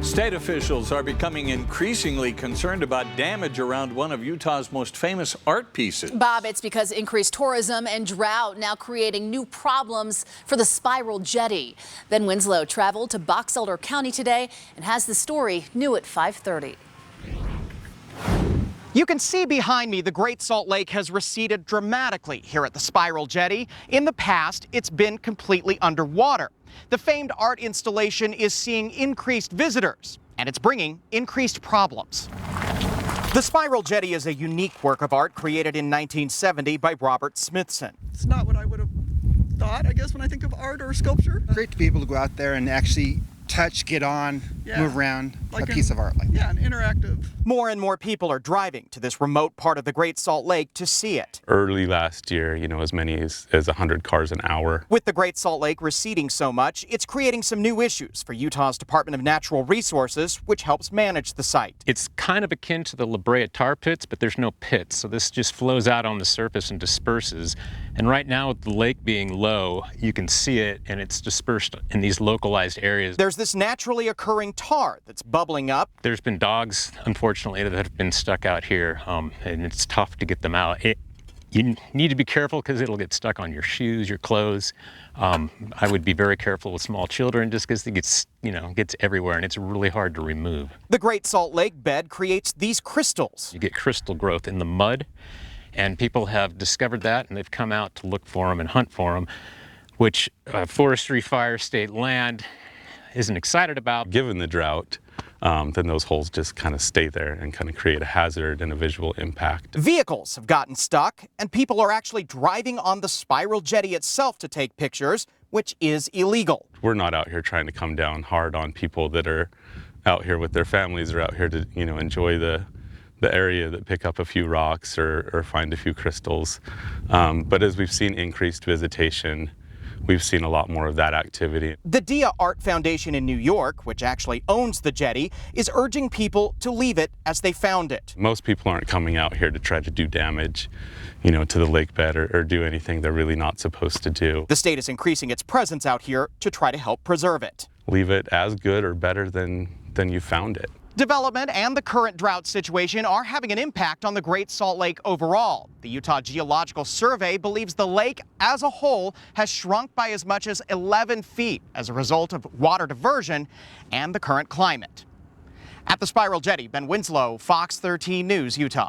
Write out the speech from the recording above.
State officials are becoming increasingly concerned about damage around one of Utah's most famous art pieces. Bob, it's because increased tourism and drought now creating new problems for the Spiral Jetty. Ben Winslow traveled to Box Elder County today and has the story new at 5:30. You can see behind me the Great Salt Lake has receded dramatically here at the Spiral Jetty. In the past, it's been completely underwater. The famed art installation is seeing increased visitors, and it's bringing increased problems. The Spiral Jetty is a unique work of art created in 1970 by Robert Smithson. It's not what I would have thought, I guess, when I think of art or sculpture. Great to be able to go out there and actually touch, get on, move around like a piece of art like that. Yeah, an interactive. More and more people are driving to this remote part of the Great Salt Lake to see it. Early last year, as many as 100 cars an hour. With the Great Salt Lake receding so much, it's creating some new issues for Utah's Department of Natural Resources, which helps manage the site. It's kind of akin to the La Brea tar pits, but there's no pits, so this just flows out on the surface and disperses. And right now, with the lake being low, you can see it, and it's dispersed in these localized areas. There's this naturally occurring tar that's bubbling up. There's been dogs, unfortunately, that have been stuck out here, and it's tough to get them out. You need to be careful because it'll get stuck on your shoes, your clothes. I would be very careful with small children just because it gets everywhere, and it's really hard to remove. The Great Salt Lake bed creates these crystals. You get crystal growth in the mud, and people have discovered that, and they've come out to look for them and hunt for them, which Forestry Fire State Land isn't excited about. Given the drought, then those holes just kind of stay there and kind of create a hazard and a visual impact. Vehicles have gotten stuck, and people are actually driving on the Spiral Jetty itself to take pictures, which is illegal. We're not out here trying to come down hard on people that are out here with their families or out here to enjoy the area, that pick up a few rocks or find a few crystals. But as we've seen increased visitation, we've seen a lot more of that activity. The Dia Art Foundation in New York, which actually owns the jetty, is urging people to leave it as they found it. Most people aren't coming out here to try to do damage, to the lake bed or do anything they're really not supposed to do. The state is increasing its presence out here to try to help preserve it. Leave it as good or better than you found it. Development and the current drought situation are having an impact on the Great Salt Lake overall. The Utah Geological Survey believes the lake as a whole has shrunk by as much as 11 feet as a result of water diversion and the current climate. At the Spiral Jetty, Ben Winslow, Fox 13 News, Utah.